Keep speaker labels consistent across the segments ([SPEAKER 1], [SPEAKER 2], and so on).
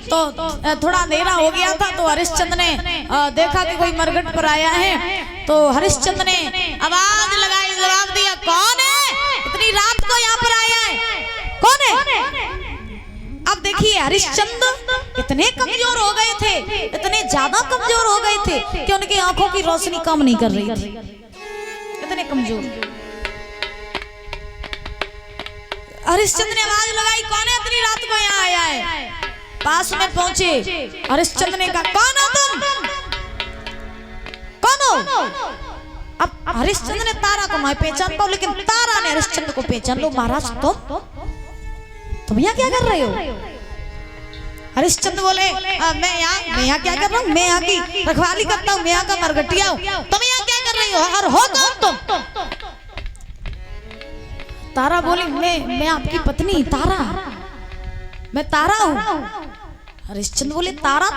[SPEAKER 1] तो थोड़ा अंधेरा हो गया था, तो हरिश्चंद्र ने देखा कि कोई मरघट पर आया है, तो हरिश्चंद्र ने आवाज लगाई, जवाब दिया, कौन है इतनी रात को यहाँ पर आया है, कौन है? अब देखिए हरिश्चंद्र इतने कमजोर हो गए थे, इतने ज्यादा कमजोर हो गए थे कि उनकी आंखों की रोशनी कम नहीं कर रही थी, इतने कमजोर। हरिश्चंद्र ने आवाज लगाई, कौन है इतनी रात को यहाँ आया है? पास में पहुंचे हरिश्चंद्र ने कहा, कौन हो तुम, कौन हो? अब हरिश्चंद्र ने तारा को मैं पहचान पाऊं, लेकिन तारा ने हरिश्चंद्र को पहचान लो। महाराज तुम यहाँ क्या कर रहे हो? हरिश्चंद्र बोले, मैं यहाँ क्या कर रहा हूँ, मैं यहाँ की रखवाली करता हूँ, मैं यहाँ का मरघटिया हूँ, तुम यहाँ क्या कर रही हो और हो कौन तुम? तारा बोली, मैं आपकी पत्नी तारा, मैं तारा हूँ। हरिश्चंद्र बोले, तारा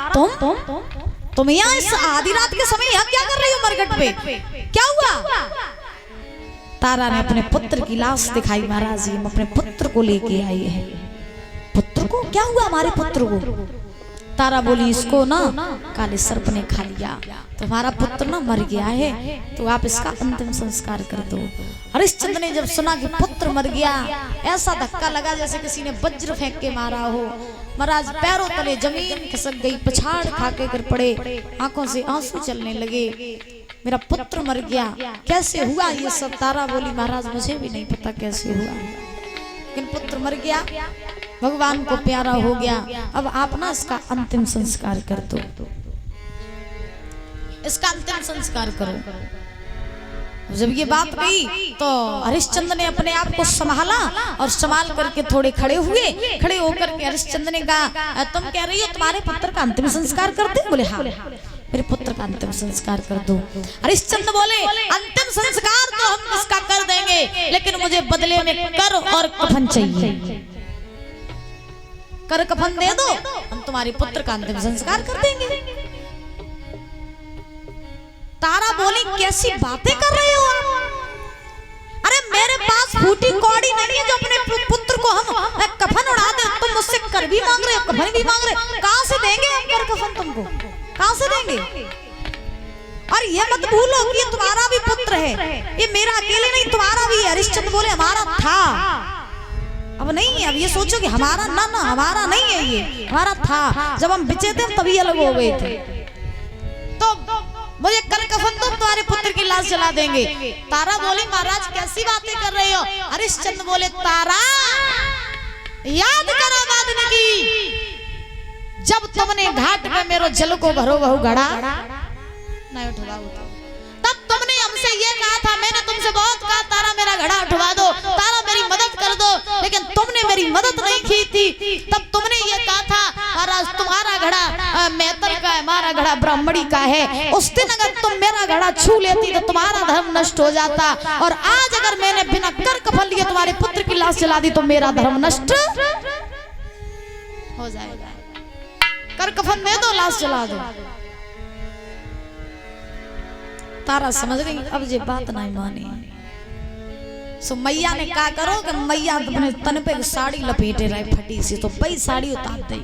[SPEAKER 1] तुम यहाँ इस आधी रात के समय यहाँ क्या कर रही हो मरघट पे, क्या हुआ? तारा ने अपने पुत्र की लाश दिखाई, महाराज जी हम अपने पुत्र को लेके आए हैं। पुत्र को क्या हुआ हमारे पुत्र को? तारा बोली, इसको ना काले सर्प ने खा लिया, तुम्हारा पुत्र ना मर गया है, तो आप इसका अंतिम संस्कार कर दो। हरिश्चंद्र ने जब सुना कि पुत्र मर गया, ऐसा धक्का लगा जैसे किसी ने वज्र फेंक के मारा हो। महाराज पैरों तले जमीन खिसक गई, पछाड़ खा के गिर पड़े, आंखों से आंसू चलने लगे, मेरा पुत्र मर गया, कैसे हुआ ये सब? तारा बोली, महाराज मुझे भी नहीं पता कैसे हुआ, लेकिन पुत्र मर गया, भगवान को प्यारा हो गया, अब आप ना इसका अंतिम संस्कार कर दो, इसका अंतिम संस्कार करो। जब ये बात कही तो हरिश्चंद्र ने अपने आप को संभाला और संभाल करके थोड़े खड़े हुए, खड़े होकर के हरिश्चंद्र ने कहा, तुम कह रही हो तुम्हारे पुत्र का अंतिम संस्कार कर दे? बोले हाँ, मेरे पुत्र का अंतिम संस्कार कर दो। हरिश्चंद्र बोले, अंतिम संस्कार तो हम इसका कर देंगे, लेकिन मुझे बदले में कर और कफन चाहिए, कर कफन दे दो, हम तुम्हारे पुत्र का अंतिम संस्कार कर देंगे। तारा बोली, कैसी बातें कर रहे हो आप? अरे मेरे पास फूटी कौड़ी नहीं है जो अपने पुत्र को हम कफन उड़ा दे, तुम मुझसे कर भी मांग रहे हो, कफन भी मांग रहे हो, कहां से देंगे हम कर कफन तुमको, कहां से देंगे? और ये मत भूलो कि ये तुम्हारा भी पुत्र है, ये मेरा अकेले नहीं तुम्हारा भी है। हरिश्चंद्र बोले, हमारा था, अब नहीं है, अब ये सोचो कि हमारा ना हमारा नहीं है, ये हमारा था, जब हम बिचे थे तभी अलग हो गए थे, तो मुझे कर कफन दो, तुम्हारे पुत्र की लाश जला देंगे। तारा बोली, महाराज कैसी बातें कर रहे हो? हरिश्चंद्र बोले, तारा याद करो बाद में की जब तुमने घाट में मेरो जल को भरो बहु घड़ा नहीं उठवा, तब तुमने हमसे ये कहा था, मैंने तुमसे बहुत कहा तारा मेरा घड़ा उठवा दो, तारा मेरी मदद कर दो, लेकिन तुमने मेरी मदद नहीं की थी। तब तुमने ये कहा था, महाराज तुम्हारा घड़ा मैतर का है, हमारा घड़ा ब्राह्मणी का है, उस दिन अगर तुम मेरा घड़ा छू लेती तो तुम्हारा धर्म नष्ट हो जाता, और आज अगर मैंने बिना कर कफन लिए तुम्हारे पुत्र की लाश जला दी तो मेरा धर्म नष्ट हो जाएगा, कर कफन दे दो, लाश जला दो। तारा समझ गई, अब ये बात नहीं मानी, सो मैया ने क्या करो कि मैया अपने तन पे साड़ी लपेटे रहे फटी सी, तो वही साड़ी उतार दी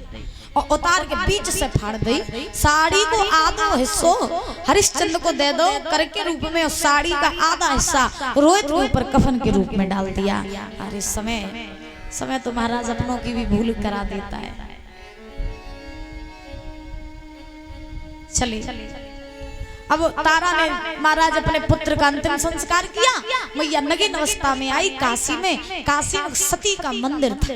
[SPEAKER 1] और उतार के बीच से फाड़ दी, साड़ी को आधा हिस्सों हरिश्चंद्र को दे दो कर के रूप में, और साड़ी का आधा हिस्सा रोहित के ऊपर कफन के रूप में डाल दिया। अरे समय तो महाराज अपनों की भी भूल करा देता है। चलिए अब तारा ने महाराज अपने पुत्र का अंतिम संस्कार किया, मैया नगीन अवस्था में आई काशी में, काशी में सती का मंदिर था,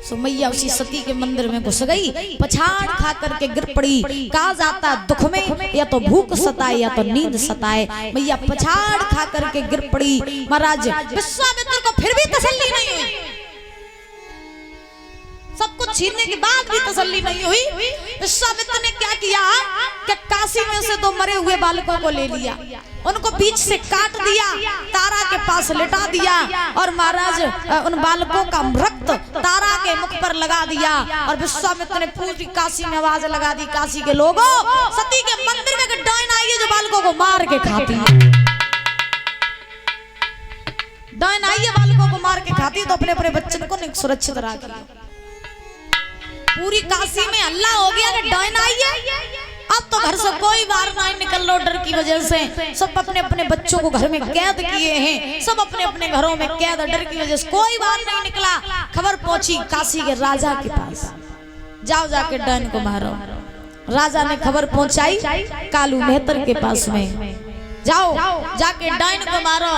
[SPEAKER 1] सो मैया उसी सती के मंदिर में घुस गई, पछाड़ खा करके गिर पड़ी। कहा जाता दुख में या तो भूख सताए या तो नींद सताए, मैया पछाड़ खा करके गिर पड़ी। महाराज विश्वामित्र को फिर भी तसल्ली नहीं हुई, सब कुछ छीनने के बाद भी तसल्ली नहीं हुई। विश्वामित्र ने क्या किया कि काशी में से दो मरे हुए बालकों को ले लिया, उनको बीच से काट दिया, तारा के पास लिटा दिया, और महाराज उन बालकों का रक्त तारा के मुख पर लगा दिया। और विश्वामित्र ने पूरी काशी में आवाज लगा दी, काशी के लोगों, सती के मंदिर में एक डायन आई है जो बालकों को मार के खाती है, डायन आई है बालकों को मार के खाती है, तो अपने अपने बच्चों को सुरक्षित रखिए। पूरी काशी में हल्ला हो गया कि डायन आई है। अब तो घर से कोई बाहर नहीं निकल रहा डर की वजह से। सब अपने अपने बच्चों को घर में कैद किए हैं, सब अपने अपने घरों में कैद, डर की वजह से कोई बाहर नहीं निकला। खबर पहुंची काशी के राजा के पास, जाओ जाके डायन को मारो। राजा ने खबर पहुंचाई कालू मेहतर के पास में, जाओ जाके डायन को मारो।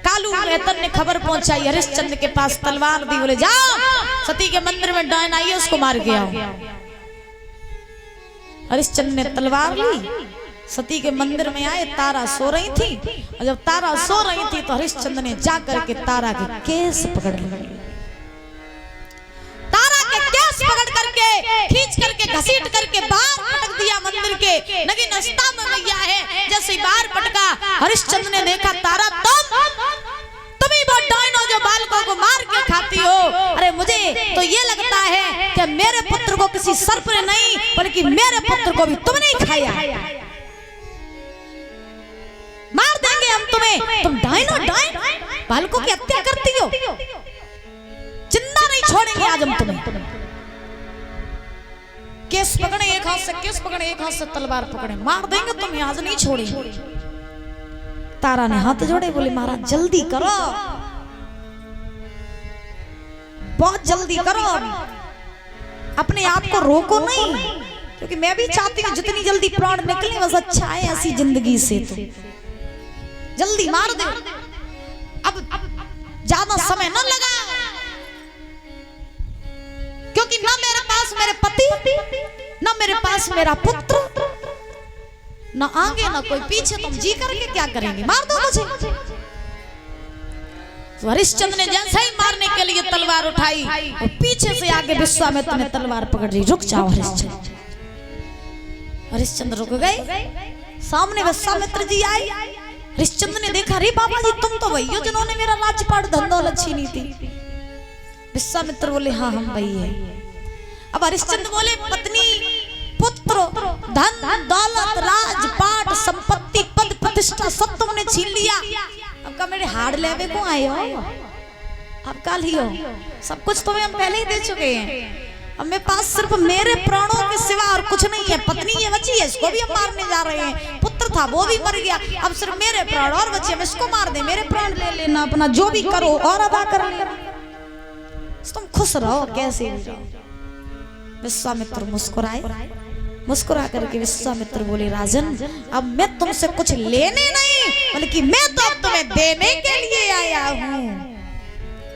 [SPEAKER 1] कालू मेहतर ने खबर पहुंचाई हरिश्चंद्र के पास, तलवार दी, बोले जाओ सती के मंदिर में डायन आई है, उसको मार के आओ। हरिश्चंद्र ने तलवार ली, सती के मंदिर में आए। तारा सो रही थी, और जब तारा सो रही थी तो हरिश्चंद्र ने जाकर के तारा के केस पकड़ लिए। तारा के केस पकड़ करके खींच करके घसीट करके बाहर पटक दिया मंदिर के। नगी नस्ता में मैया है, जैसे बाहर पटका हरिश्चंद्र ने देखा तारा तुम ही वो डायन हो जो बालकों को मार के खाती हो। अरे मुझे तो ये लगता है कि मेरे पुत्र को किसी सर्प ने नहीं बल्कि मेरे पुत्र को भी तुमने ही खाया। मार देंगे हम तुम्हें, तुम डायन हो, डायन बालकों की हत्या करती हो, जिंदा नहीं छोड़ेंगे आज हम तुम्हें। केस पकड़े एक हाथ से, केस पकड़े एक हाथ से, तलवार पकड़े, मार देंगे तुम्हें, आज नहीं छोड़ेंगे। तारा ने हाथ जोड़े, बोले महाराज जल्दी करो, बहुत जल्दी करो, अपने आप को रोको नहीं, क्योंकि मैं भी चाहती हूँ जितनी जल्दी प्राण निकले बस अच्छा है ऐसी जिंदगी से। तो जल्दी मार दे, अब ज्यादा समय न लगा, क्योंकि ना मेरे पास मेरे पति, ना मेरे पास मेरा पुत्र, ना आगे ना कोई पीछे, तुम जी करके क्या करेंगे, मार दो मुझे। तो हरिश्चंद्र ने जैसे ही मारने के लिए तलवार उठाई और पीछे से आगे विश्वामित्र ने तलवार पकड़ ली। रुक जाओ हरिश्चंद्र। हरिश्चंद्र रुक गए, सामने विश्वामित्र जी आए। हरिश्चंद्र ने देखा, अरे बाबा जी तुम तो वही हो जिन्होंने मेरा राजपाट धन दौलत छीनी थी। विश्वामित्र बोले हाँ हम वही है। अब हरिश्चंद्र बोले पत्नी, पुत्र, धन दौलत, राजपाट, संपत्ति, पद प्रतिष्ठा सब तुमने छीन लिया। अब का मेरे हाड़ लेवे को आए हो, अब कल ही हो, सब कुछ तुम्हें हम पहले ही दे चुके हैं। अब मेरे पास सिर्फ मेरे प्राणों के सिवा और कुछ नहीं है। पत्नी ये बची है, इसको भी हम मारने जा रहे हैं। पुत्र था वो भी मर गया, अब सिर्फ मेरे प्राण और बचे, हम इसको मार दे, मेरे प्राण ले लेना, अपना जो भी करो और अदा कर लेना, तुम खुश रहो कैसे भी रहो। विश्वामित्र मुस्कुराए, मुस्कुरा करके विश्वामित्र बोले राजन अब मैं तुमसे कुछ लेने नहीं बल्कि मैं तो अब तुम्हें देने के लिए आया हूँ,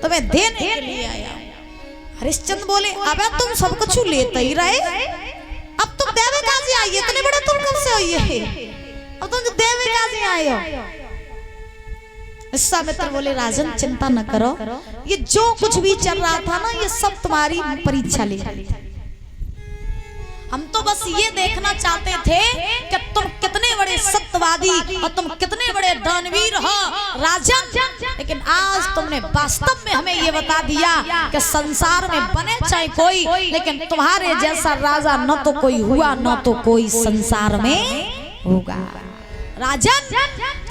[SPEAKER 1] तुम्हें देने के लिए आया हूँ। हरिश्चंद्र बोले अब तुम सब कुछ लेते ही रहे, अब तुम देवे कहां से आई, इतने बड़े तुम कब से हुई है, अब तुम देवे कहां से आए हो। विश्वामित्र बोले राजन चिंता न करो, ये जो कुछ भी चल रहा था ना ये सब तुम्हारी परीक्षा ले रही थी। हम तो बस ये देखना चाहते थे कि तुम कितने बड़े सत्यवादी और तुम कितने बड़े दानवीर हो राजन, लेकिन आज तुमने वास्तव में हमें ये बता दिया कि संसार में बने चाहे कोई, लेकिन तुम्हारे जैसा राजा न तो कोई हुआ न तो कोई संसार में होगा। राजन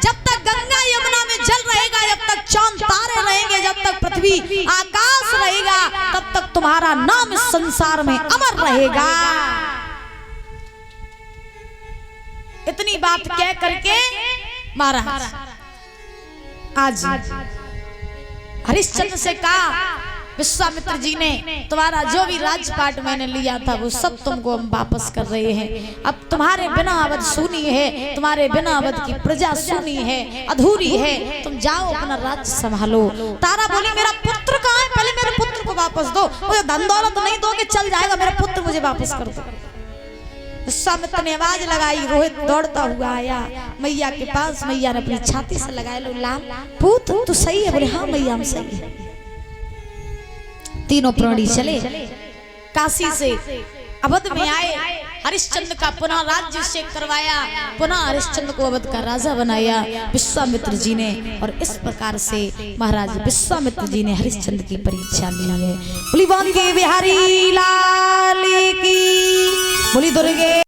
[SPEAKER 1] जब तक गंगा यमुना में जल रहेगा, जब तक चांद तारे रहेंगे, जब तक पृथ्वी आकाश रहेगा, तब तक तुम्हारा नाम इस संसार में अमर रहेगा। इतनी बात कह करके महाराज आज हरिश्चंद्र से कहा विश्वामित्र जी ने तुम्हारा जो भी राजपाट मैंने लिया था वो सब तुमको हम वापस कर रहे हैं। अब तुम्हारे बिना अवध सूनी है, तुम्हारे बिना अवध की प्रजा सूनी है, अधूरी है, तुम जाओ अपना राज्य संभालो। तारा बोली मेरा पुत्र कहाँ है, पहले मेरे पुत्र को वापस दो, मुझे धन दौलत नहीं दोगे चल जाएगा, मेरा पुत्र मुझे वापस कर दो। विश्वामित्र ने आवाज लगाई, रोहित दौड़ता हुआ आया मैया के पास। मैया ने अपनी छाती से लगाया, लो लाल पूत तू सही है, बोले हाँ मैया हम सही है। तीनों प्राणी चले काशी से अवध में आए, हरिश्चंद्र का पुनः राज्य से करवाया, पुनः हरिश्चंद्र को अवध का राजा बनाया विश्वामित्र जी ने। और इस प्रकार से महाराज विश्वामित्र जी ने हरिश्चंद्र की परीक्षा ली है। बोली बांके बिहारी लाल की, बोली दुर्गे।